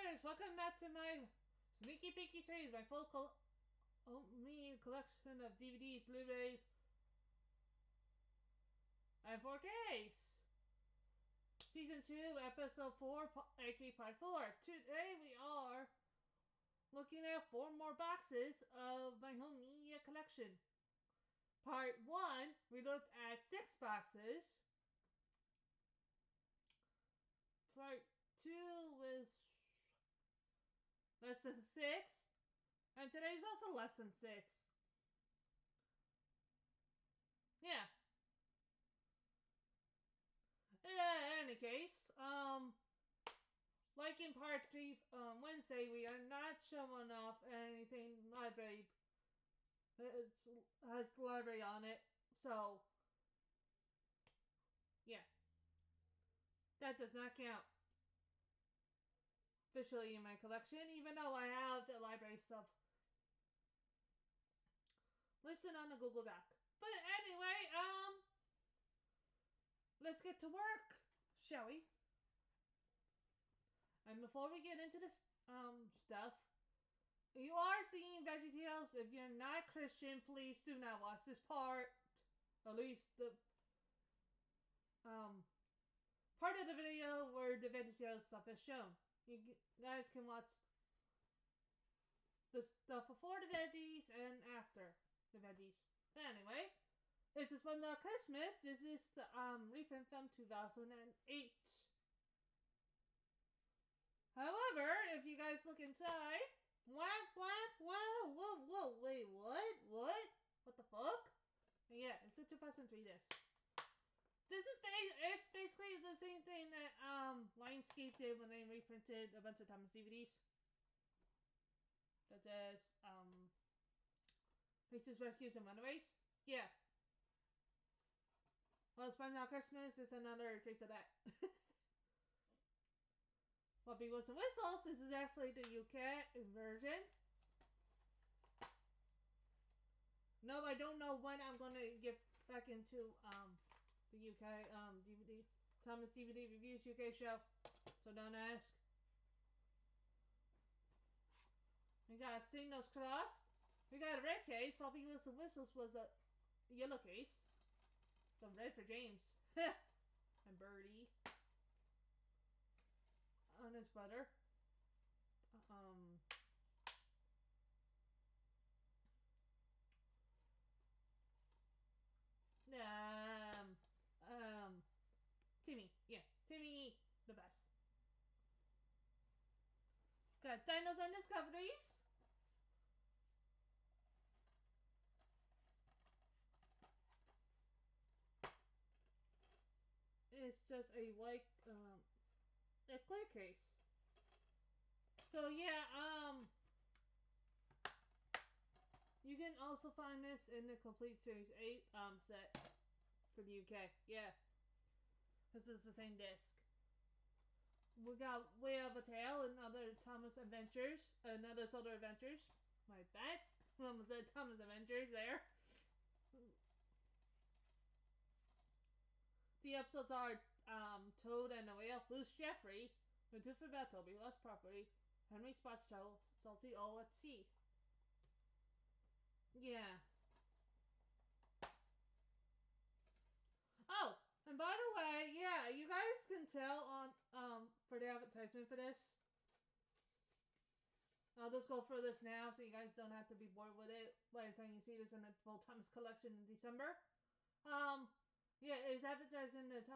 listeners, welcome back to my Sneaky Peeky series, my full collection of DVDs, Blu-rays, and 4Ks. Season 2, Episode 4, aka Part 4. Today we are looking at 4 more boxes of my home media collection. Part 1, we looked at 6 boxes. Part 2 was less than 6. And today's also less than 6. Yeah. In any case, like in part 3 Wednesday, we are not showing off anything library. It has the library on it. So, yeah. That does not count officially in my collection, even though I have the library stuff listed on the Google Doc. But anyway, let's get to work, shall we? And before we get into this stuff, you are seeing VeggieesTales. If you're not Christian, please do not watch this part. At least the part of the video where the VeggieesTales stuff is shown. You guys can watch the stuff before the veggies and after the veggies. But anyway, it's Just One Dog Christmas. This is the reprint from 2008. However, if you guys look inside, whoa, wait, what? What the fuck? Yeah, it's a 2003 disc. This is it's basically the same thing that Lionsgate did when they reprinted a bunch of Thomas DVDs. Such as Faces, Rescues, and Runaways. Yeah. Well, SpongeBob Christmas is another case of that. Well, Beagles and Whistles, this is actually the UK version. No, I don't know when I'm gonna get back into the UK DVD Thomas DVD Reviews UK show, so don't ask. We got Signals Crossed. We got a red case. While Beagles and Whistles was a yellow case. So red for James and Birdie on his brother. Timmy. Yeah, Timmy, the best. Got Dinos and Discoveries. It's just a white, a clear case. So yeah, you can also find this in the complete Series 8 set for the UK. Yeah. This is the same disc. We got Way of a Tale and other Thomas Adventures. Another Solar Adventures. My bad. I almost said Thomas Adventures there. The episodes are Toad and the Whale, Loose Jeffrey, The Tooth About Toby, Lost Property, Henry Spots Child, Salty All at Sea. Yeah. Oh, and by the way, yeah, you guys can tell on for the advertisement for this. I'll just go for this now so you guys don't have to be bored with it by the time you see this in the full Thomas collection in December. Yeah, it's advertising the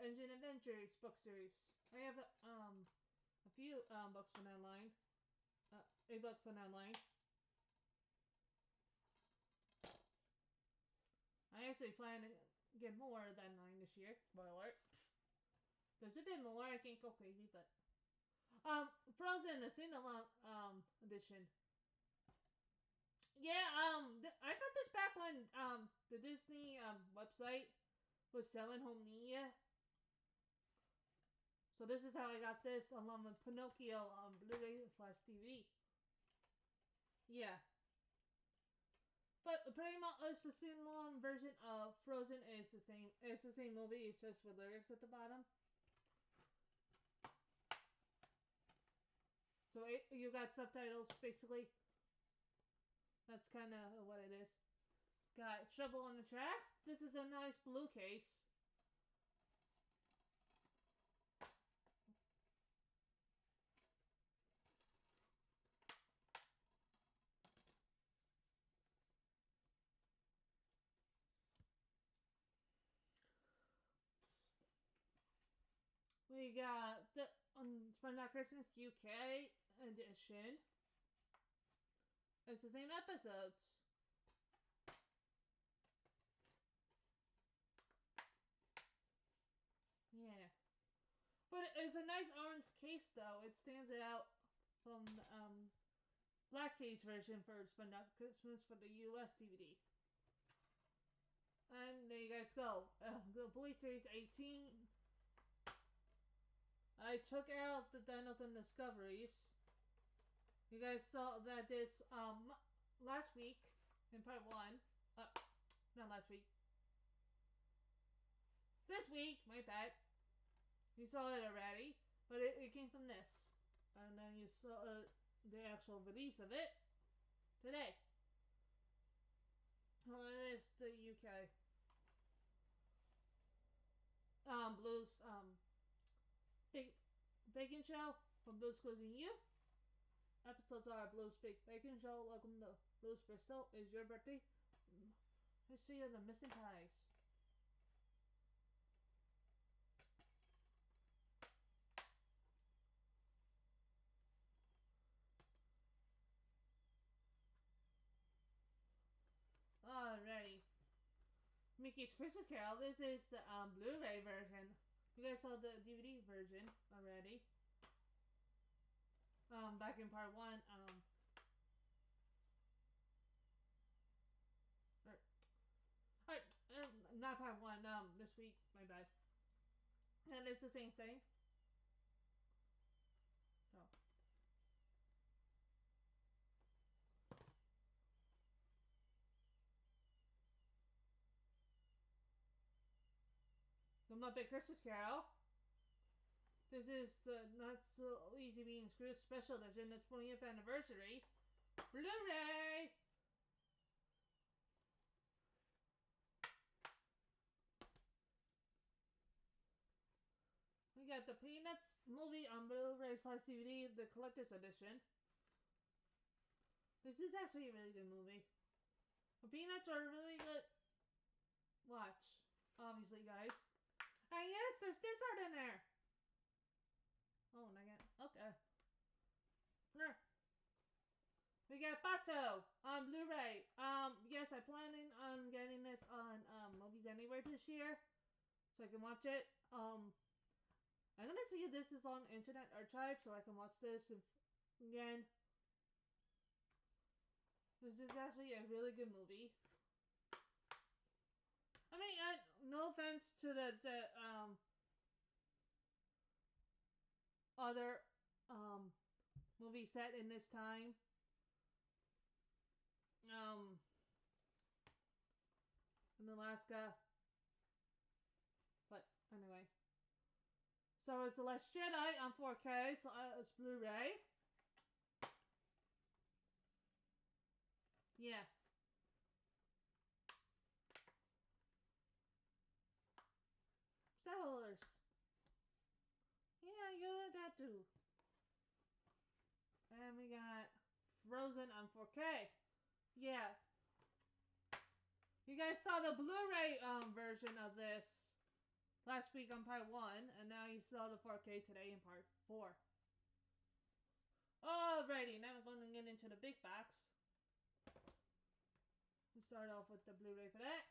Engine Adventures book series. I have a few books from that line. A book from that line. I actually plan to get more than 9 this year. Spoiler alert. There's a bit more, I can't go crazy, but Frozen, the sing-along edition. Yeah, I got this back when the Disney website was selling home media. So this is how I got this along with Pinocchio Blu-ray / DVD. Yeah. But pretty much it's the sing-along version of Frozen. Is the same. It's the same movie. It's just with lyrics at the bottom. So you got subtitles, basically. That's kind of what it is. Got Trouble on the Tracks. This is a nice blue case. We got the Spend That Christmas UK edition. It's the same episodes. Yeah. But it's a nice orange case though. It stands out from the black case version for Spend That Christmas for the US DVD. And there you guys go. The Bleach Series 18. I took out the Dinos and Discoveries. You guys saw that this last week in part 1. Not last week. This week, my bad. You saw it already, but it came from this. And then you saw the actual release of it today. Well, it is the UK. Blues, Bacon Show from Blues Closing You. Episodes are Blues Bacon Show. Welcome to Blues Bristol. Is your birthday? History of the Missing Ties. Alrighty. Mickey's Christmas Carol. This is the Blu-ray version. You guys saw the DVD version already. Back in part 1. Not part 1. This week. My bad. And it's the same thing. Oh. The Muppet Christmas Carol. This is the Not So Easy Being Screwed special edition, the 20th anniversary Blu-ray. We got the Peanuts movie on Blu-ray / DVD, the collector's edition. This is actually a really good movie. The Peanuts are a really good watch, obviously, guys. And yes, there's this art in there. Oh, and I got, okay. Sure. We got Bato on Blu-ray. Yes, I'm planning on getting this on Movies Anywhere this year, so I can watch it. I'm gonna see if this is on Internet Archive, so I can watch this again. This is actually a really good movie. I mean, no offense to the other movie set in this time. In Alaska. But anyway. So it's The Last Jedi on 4K, so it's Blu-ray. Yeah. Stepholders. Yeah, you did that too. And we got Frozen on 4K. Yeah. You guys saw the Blu-ray version of this last week on part 1, and now you saw the 4K today in part 4. Alrighty, now we're going to get into the big box. We start off with the Blu-ray for that.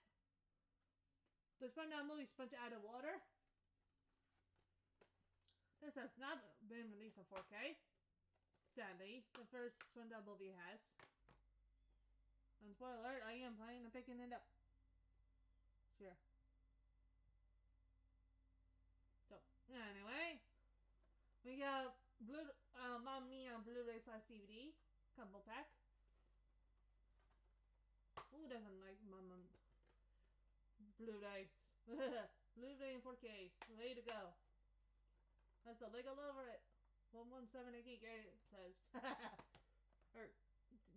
The SpongeBob movie Sponge Out of Water. This has not been released on 4K. Sadly, the first SpongeBob movie has. And spoiler alert, I am planning on picking it up. Sure. So, anyway. We got Mamma Mia on Blu-ray / DVD. Combo pack. Who doesn't like Mamma Blu-rays? Blu-ray in 4K. Way to go. That's the leg all over it. 117 gig, it says. Or,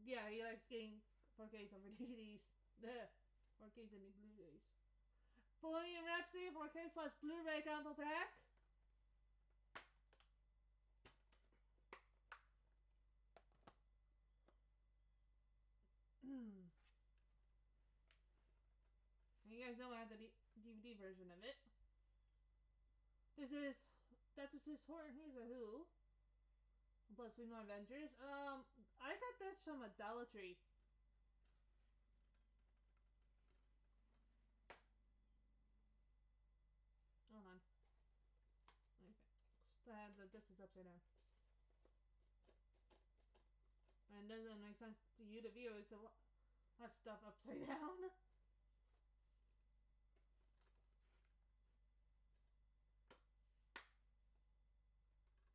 yeah, he likes getting 4Ks over DVDs. 4Ks and Blu-rays. Bohemian Rhapsody 4K / Blu-ray combo pack. You guys know I have the DVD version of it. That's just Horror Here's a Who. Plus We Know Avengers. I got this from a Dollar Tree. Hold on. Okay. This is upside down. And it doesn't make sense to you, the viewers, to watch stuff upside down.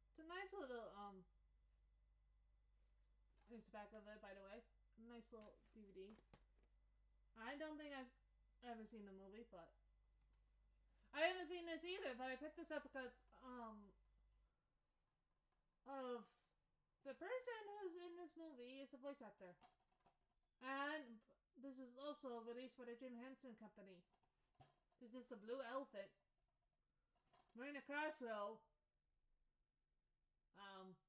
It's a nice little, Here's the back of it, by the way. Nice little DVD. I don't think I've ever seen the movie, but I haven't seen this either, but I picked this up because, of the person who's in this movie is a voice actor. And this is also released by the Jim Henson Company. This is the Blue Elephant. Marina Crossrow,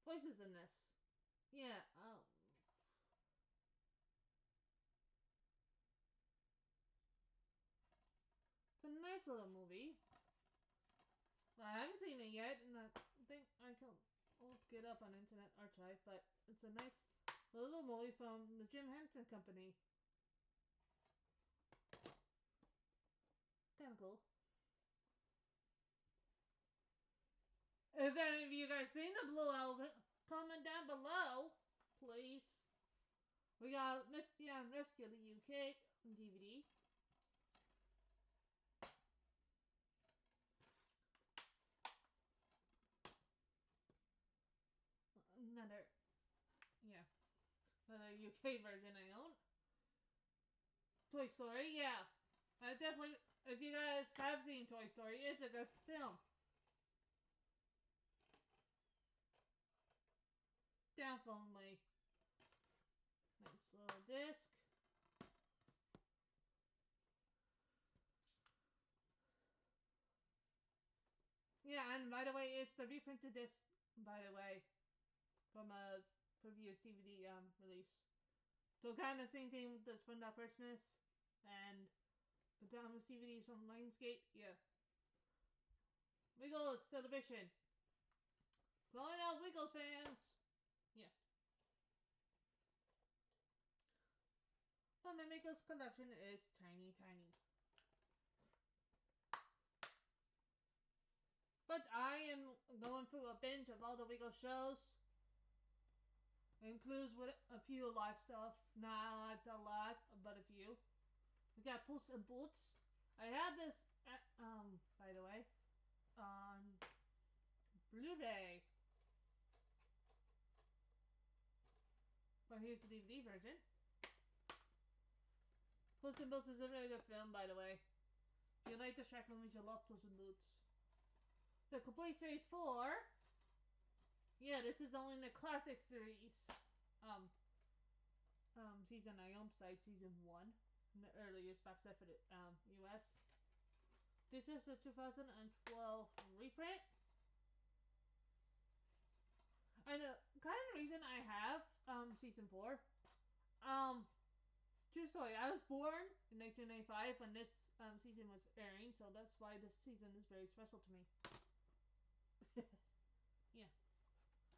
voices in this. Yeah, it's a nice little movie. Well, I haven't seen it yet, and I think I can look it up on Internet Archive, but it's a nice little movie from the Jim Henson Company. Kinda cool. If any of you guys seen the Blue Elephant, comment down below, please. We got Misty on Rescue the UK on DVD. Another UK version I own. Toy Story, yeah. I definitely, if you guys have seen Toy Story, it's a good film. Definitely. Nice little disc. Yeah, and by the way, it's the reprinted disc, by the way, from a previous DVD release. So kind of same thing with the Spring Out Christmas and the Thomas DVDs from Lionsgate. Yeah. Wiggles Television. Calling out Wiggles fans. Yeah. But my Wiggles collection is tiny. But I am going through a binge of all the Wiggles shows. It includes with a few live stuff. Not a lot, but a few. We got Puss in Boots. I had this, by the way, on Blu-ray. But here's the DVD version. Puss in Boots is a really good film, by the way. If you like the Shrek movies, you'll love Puss in Boots. The complete series 4. Yeah, this is only the classic series. Season I own site, season 1. In the earliest back set for the US. This is the 2012 reprint. And the kind of reason I have season 4. True story, I was born in 1995 when this season was airing, so that's why this season is very special to me. Yeah.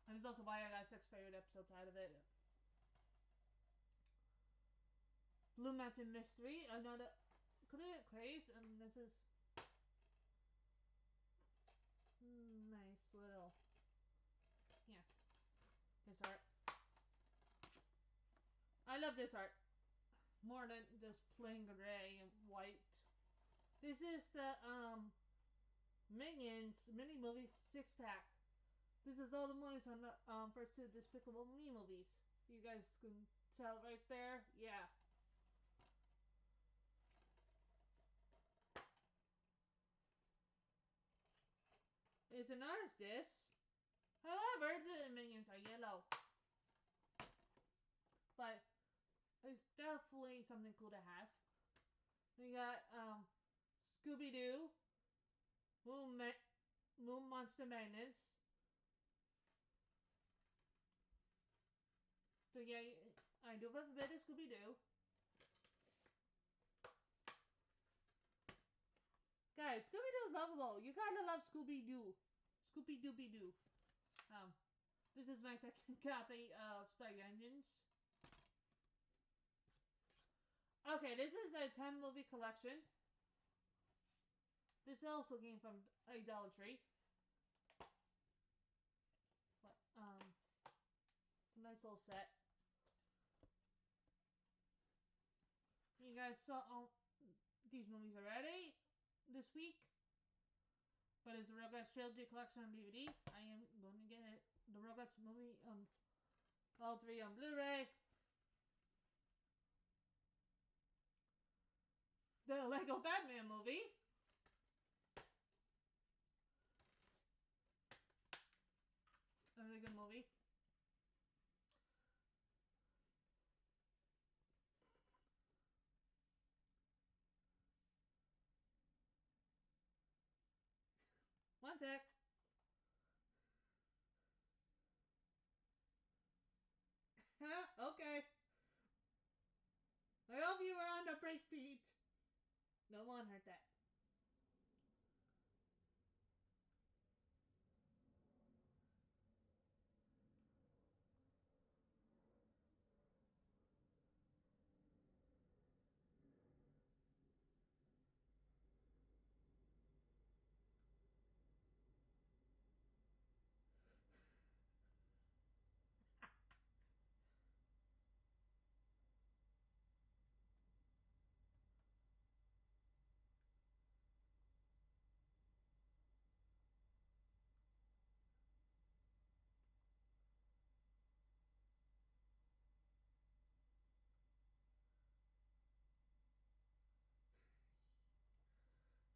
And it's also why I got 6 favorite episodes out of it. Blue Mountain Mystery, another clear craze, and this is nice little, yeah, this art. I love this art more than just plain gray and white. This is the Minions mini movie 6-pack. This is all the movies on the first 2 Despicable Me movies. You guys can tell right there. Yeah. It's an artist disc. However, the minions are yellow. But it's definitely something cool to have. We got Scooby-Doo, Moon Monster Madness. So yeah, I do have a bit of Scooby-Doo. Guys, Scooby-Doo is lovable. You gotta love Scooby-Doo. Scooby-Dooby-Doo. This is my second copy of Star Engines. Okay, this is a 10 movie collection. This also came from Dollar Tree. But, nice little set. You guys saw these movies already this week. But it's the Rugrats Trilogy Collection on DVD. I am going to get it. The Rugrats movie, all three on Blu-ray. The Lego Batman movie. A really good movie. One sec. Okay. I hope you were on the break beat. No one heard that.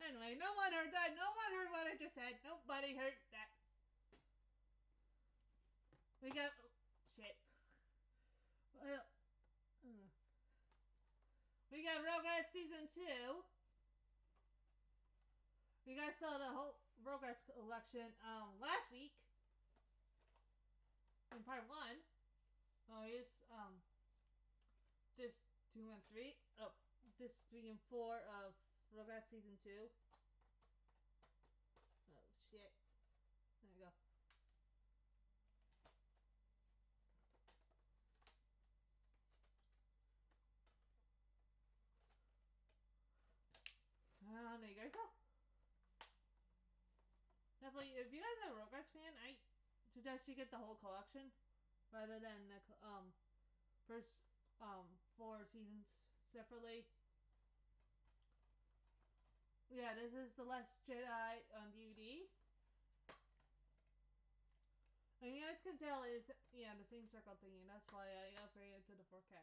Anyway, no one heard that. No one heard what I just said. Nobody heard that. We got... Oh, shit. Well... We got Rugrats Season 2. We guys saw the whole Rugrats collection last week. In part 1. Oh, it's this 2 and 3. Oh, this 3 and 4 of Rugrats Season 2. Oh, shit. There we go. There you guys go. Definitely, if you guys are a Rugrats fan, I suggest you get the whole collection rather than the first 4 seasons separately. Yeah, this is The Last Jedi on DVD. And you guys can tell it's, yeah, the same circle thingy, and that's why I upgraded to the 4K.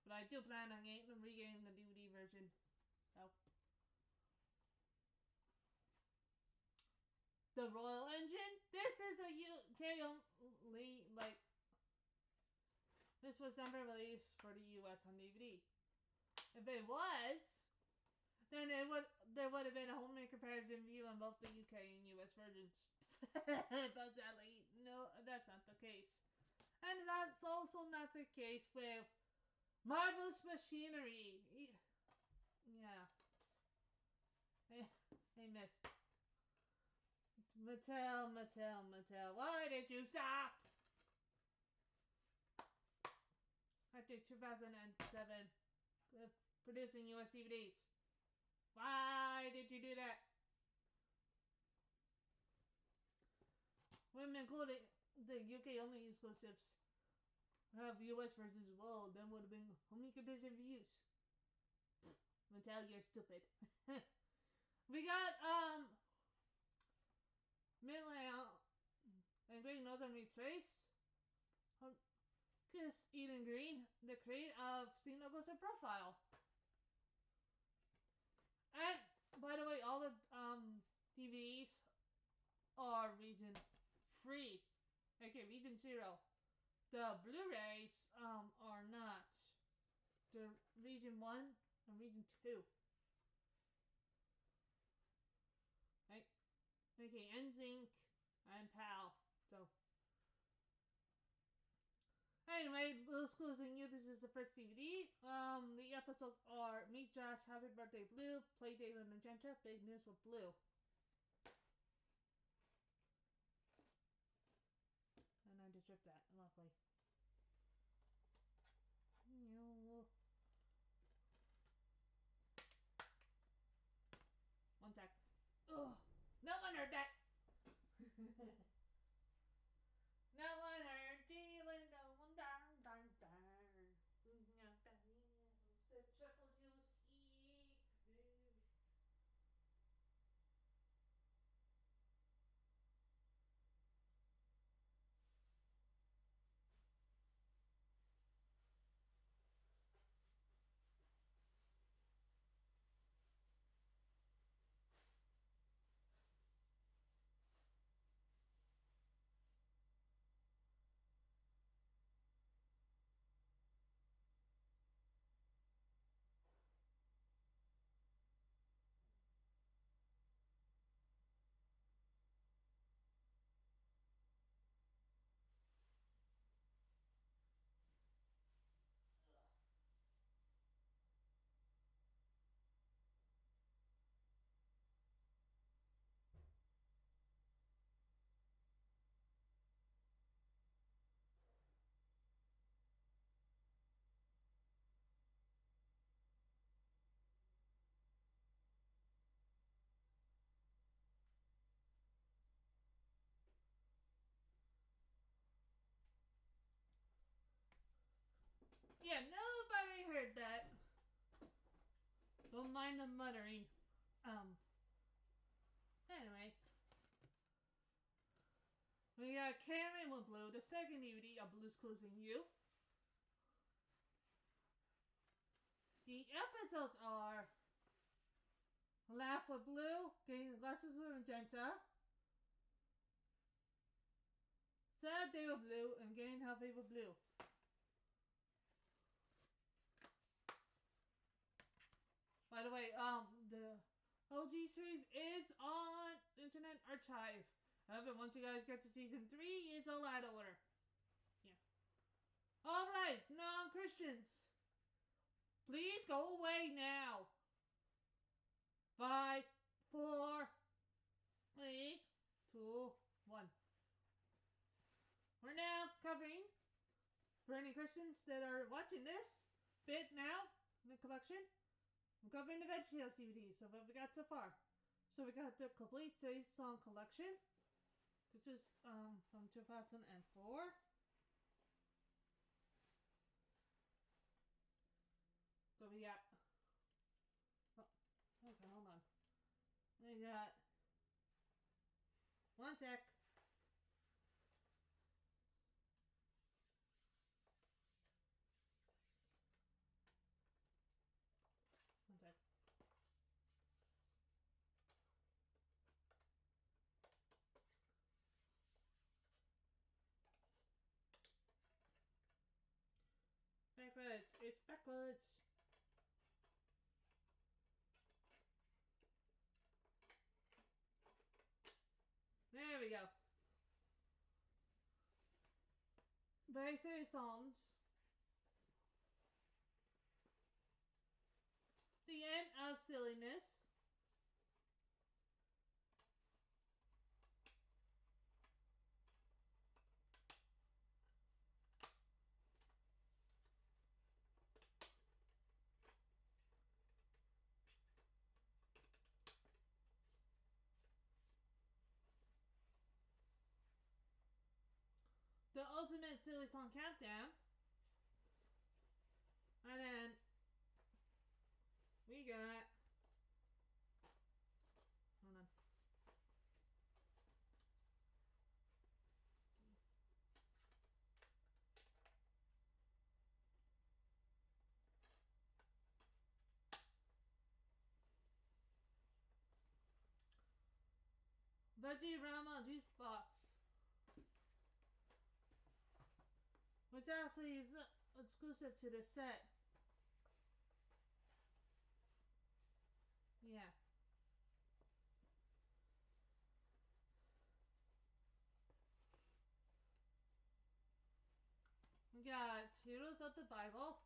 But I do plan on re-getting the DVD version. So. The Royal Engine? This is a UK only, like... This was never released for the US on DVD. If it was... Then there would have been a homemade comparison view on both the UK and US versions. But sadly, no, that's not the case. And that's also not the case with Marvelous Machinery. Yeah. They missed. Mattel, why did you stop? After 2007, producing US DVDs. Why did you do that? When including the UK only exclusives have US versions as well, then would have been only comparison views. Mattel, you're stupid. We got Midland and Great Northern Retrace. Kiss Eden Green, the creator of Signal Ghost and Profile. And by the way, all the DVDs are region 3. Okay, region 0. The Blu-rays are not. The region 1 and region 2. Right? Okay, NSYNC and PAL. So anyway, Blue's Closing You. This is the first DVD. The episodes are Meet Josh, Happy Birthday Blue, Play Date with Magenta, Big News with Blue. And I just ripped that. Lovely. One sec. Ugh. No one heard that. No one heard dealing, no one darn, darn, darn. The triple juice. Yeah, nobody heard that. Don't mind the muttering. Anyway. We got Cameron with Blue, the second DVD of Blue's Closing You. The episodes are Laugh with Blue, Getting Glasses with Magenta, Sad Day with Blue, and Getting Healthy with Blue. By the way, the OG series is on Internet Archive. However, once you guys get to season 3, it's all out of order. Yeah. Alright, non-Christians. Please go away now. 5, 4, 3, 2, 1. We're now covering, for any Christians that are watching this bit now, in the collection, we're covering the VEGGIESTALES DVD. So what we got so far? So we got the complete 6-song collection. This is from 2004. So we got, okay, hold on. We got, one sec. One sec. Backwards, it's backwards. There we go. Very serious songs. The End of Silliness. The Ultimate Silly Song Countdown. And then we got, hold on. Veggie Rama juice box, which actually is exclusive to this set. Yeah. We got Heroes of the Bible.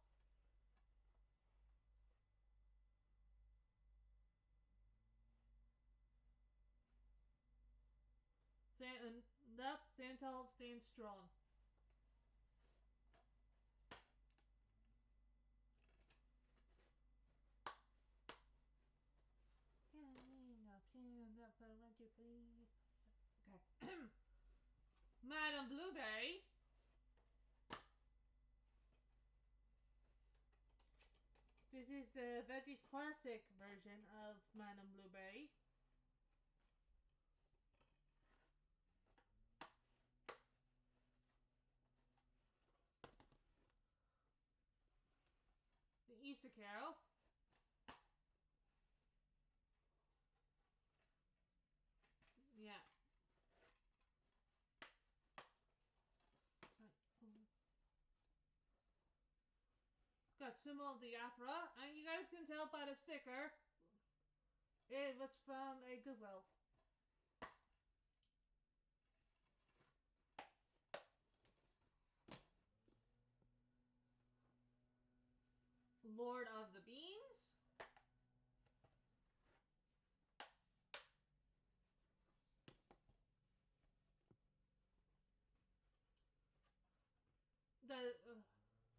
Santal stands strong. Okay. Madam Blueberry. This is the Veggies Classic version of Madam Blueberry. The Easter Carol. Yeah. Got Sumo of the Opera, and you guys can tell by the sticker, it was from a Goodwill. Lord of the Beans. The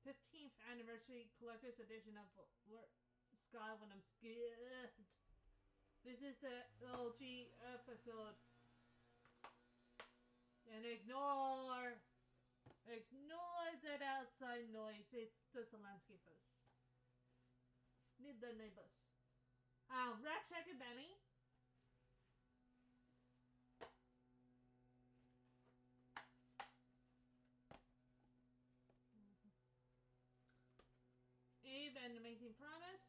15th anniversary collector's edition of Sky When I'm Scared. This is the OG episode. And ignore that outside noise. It's just the landscapers. Need the neighbors. Rack and Benny. Abe and Amazing Promise.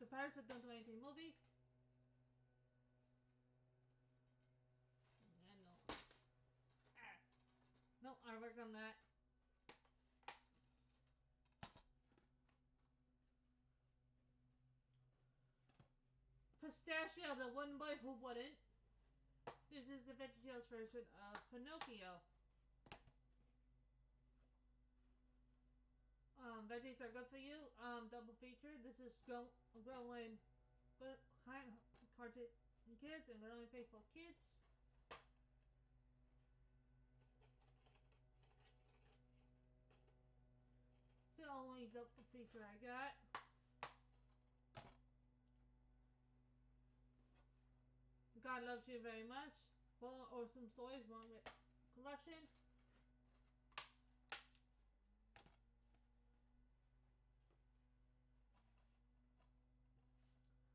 The Pirates of Don't Do Anything movie. Yeah, no. No, I work on that. Pistachio, the one boy who wouldn't. This is the VeggieTales version of Pinocchio. Veggies are good for you. Double feature. This is growing hearted kids and growing faithful kids. It's the only double feature I got. God Loves You Very Much. Full awesome stories, one with collection.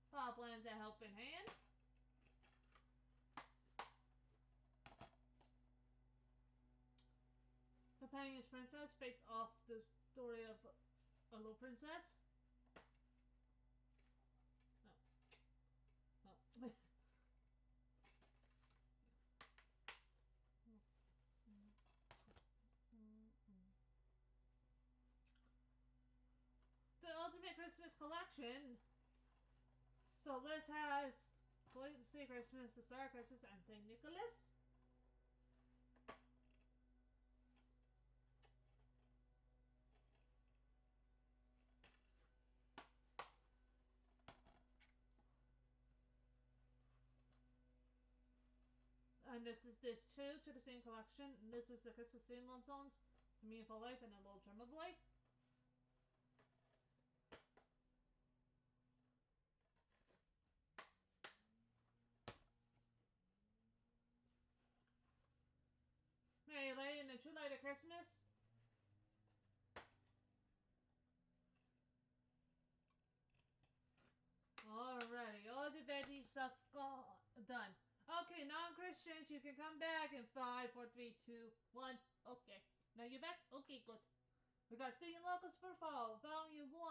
Power Plans A Helping Hand. Companion's Princess, based off the story of a little princess. No. No. The Ultimate Christmas Collection. So this has Say Christmas, the Star Christmas, and St. Nicholas. And this is disc 2 to the same collection. And this is the Christmas sing-along songs, A Meaningful Life, and A Little Drummer Boy. Mary Lay and the True Light of Christmas. Alrighty, all the veggie stuff done. Okay, non-Christians, you can come back in 5, 4, 3, 2, 1. Okay. Now you're back? Okay, good. We got City and Local Superfall, Volume 1.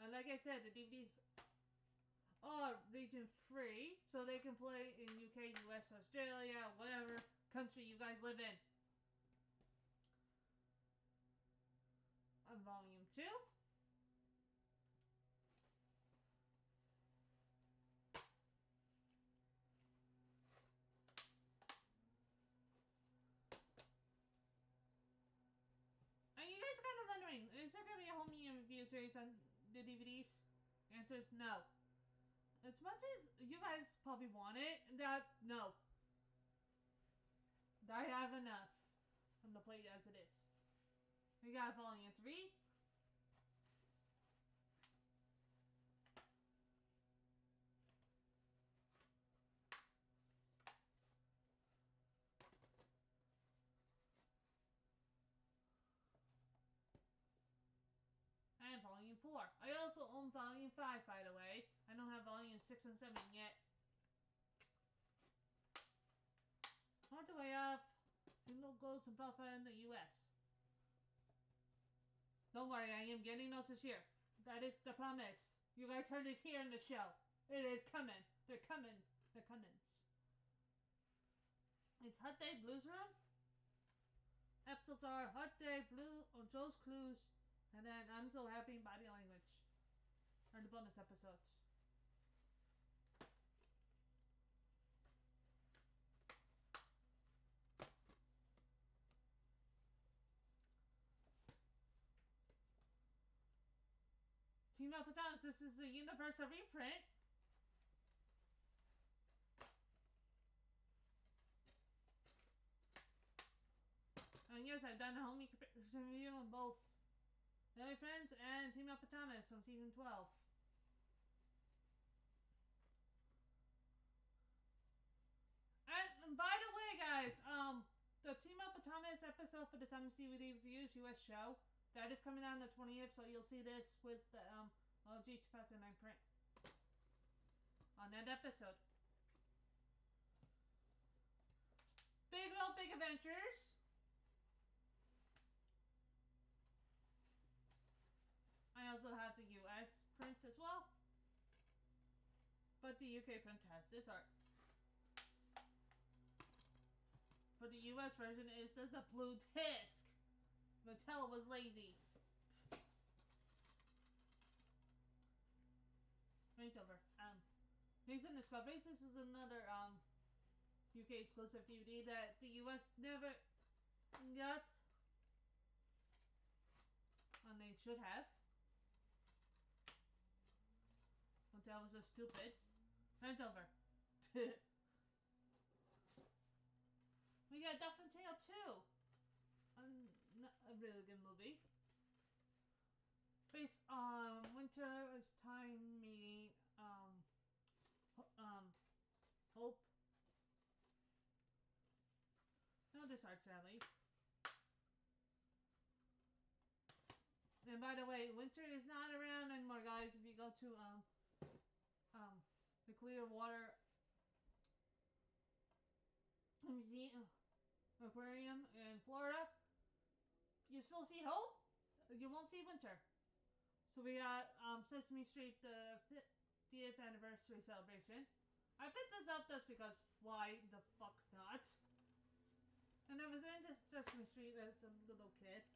And like I said, the DVDs are region free, so they can play in UK, US, Australia, whatever country you guys live in. On Volume 2. Are you guys kind of wondering, is there going to be a home review series on the DVDs? The answer is no. As much as you guys probably want it, no. I have enough on the plate as it is. We got Volume 3. And Volume 4. I also own Volume 5, by the way. I don't have Volume 6 and 7 yet. What do I have? Single goals and profit in the US. Don't worry, I am getting those this year. That is the promise. You guys heard it here in the show. It is coming. They're coming. They're coming. It's Hot Day Blues Room. Episodes are Hot Day, Blue, or Joe's Clues, and then I'm So Happy Body Language. Are the bonus episodes. Team Up Pajamas, this is the Universal reprint. And yes, I've done a homie review on both Nelly Friends and Team Up Pajamas from season 12. And by the way, guys, the Team Up Pajamas episode for the Times DVD Reviews US show, that is coming out on the 20th, so you'll see this with the LG 2009 print on that episode. Big Little Big Adventures. I also have the US print as well. But the UK print has this art. For the US version, it says a blue disc. Mattel was lazy. Right over. News and Discoveries. This is another UK exclusive DVD that the US never got. And they should have. Mattel was so stupid. Right over. We got Duff and Tale 2. A really good movie. Based on Winter's Time meeting Hope. No, this art, sadly. And by the way, Winter is not around anymore, guys. If you go to the Clearwater Museum Aquarium in Florida, you still see Hope. You won't see Winter. So we got Sesame Street, the 50th anniversary celebration. I picked this up just because why the fuck not? And I was into Sesame Street as a little kid.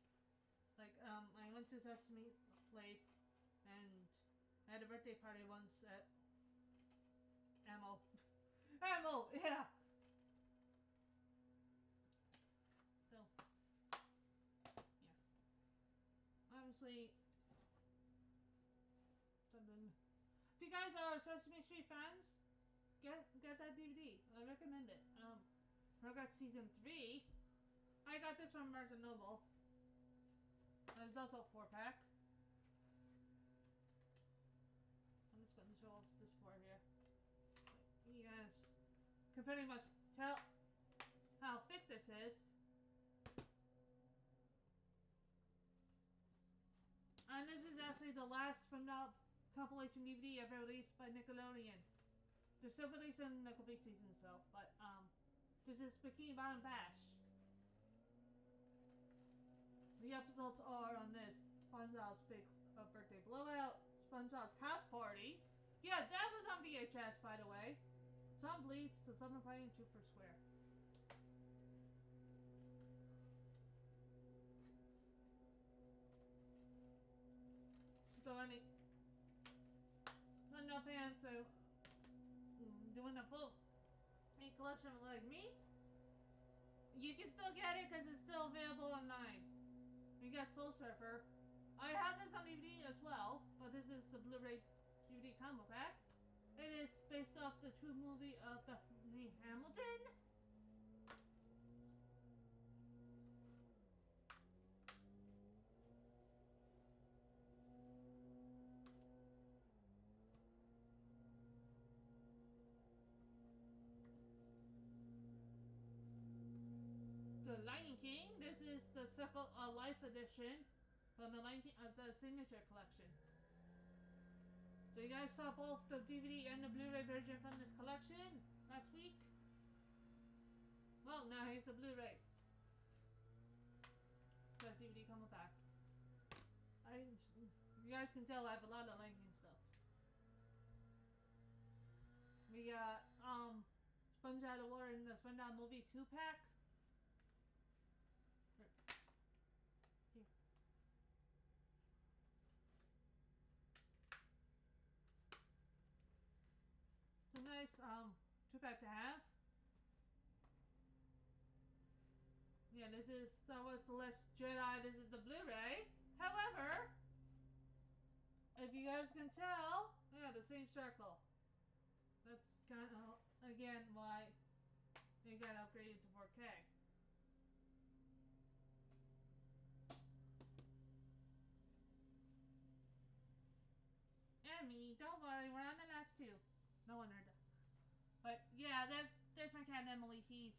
Like, I went to Sesame Place and I had a birthday party once at Ammo. Ammo, yeah! So, yeah. Obviously, something. If you guys are Sesame Street fans, get that DVD. I recommend it. I got season 3. I got this from Barnes & Noble. And it's also a 4-pack. I'm just going to show off this 4 here. You guys can pretty much tell how thick this is. And this is actually the last from the compilation DVD ever released by Nickelodeon. They're still releasing the complete season, so, but, this is Bikini Bottom Bash. The episodes are on this: SpongeBob's Big Birthday Blowout, SpongeBob's House Party. Yeah, that was on VHS, by the way. Some Bleach, so some are playing 2 for Square. So no fans, so doing a full collection like me, you can still get it because it's still available online. You got Soul Surfer. I have this on DVD as well, but this is the Blu-ray DVD combo pack. It is based off the true movie of Bethany Hamilton. The Lion King. This is the Circle of Life edition from the the Signature Collection. So you guys saw both the DVD and the Blu-ray version from this collection last week. Well, now here's the Blu-ray. Got DVD coming back. You guys can tell I have a lot of Lion King stuff. We got Sponge Out of Water in the SpongeBob Movie 2-pack. It's a nice 2-pack to have. Yeah, this is Star Wars The Last Jedi. This is the Blu-ray. However, if you guys can tell, yeah, the same circle. That's kind of, again, why they got upgraded to 4K. Emmy, don't worry, we're on the last 2. No one heard that. But yeah, there's my cat Emily. He's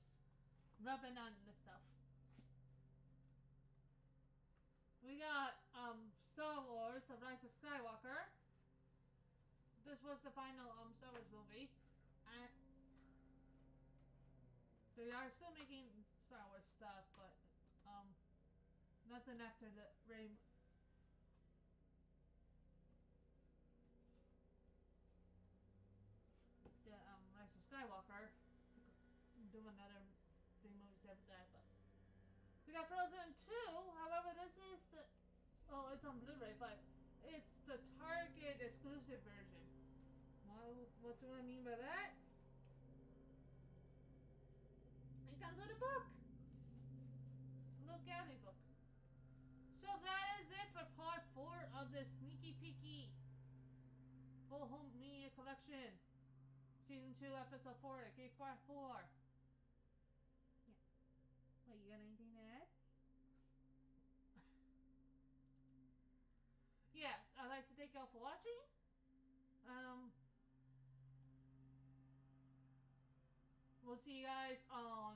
rubbing on the stuff. We got Star Wars: The Rise of Skywalker. This was the final Star Wars movie. They are still making Star Wars stuff, but nothing after the Rise of Skywalker. Do another big movie after that, but we got Frozen 2. However, this is the it's on Blu-ray, but it's the Target exclusive version. What do I mean by that? It comes with a book, a little Gabby book. So that is it for part 4 of the Sneaky Peeky Full Home Media Collection. Season 2, Episode 4, Gate Part 4. Yeah. Wait, you got anything to add? Yeah, I'd like to thank y'all for watching. We'll see you guys on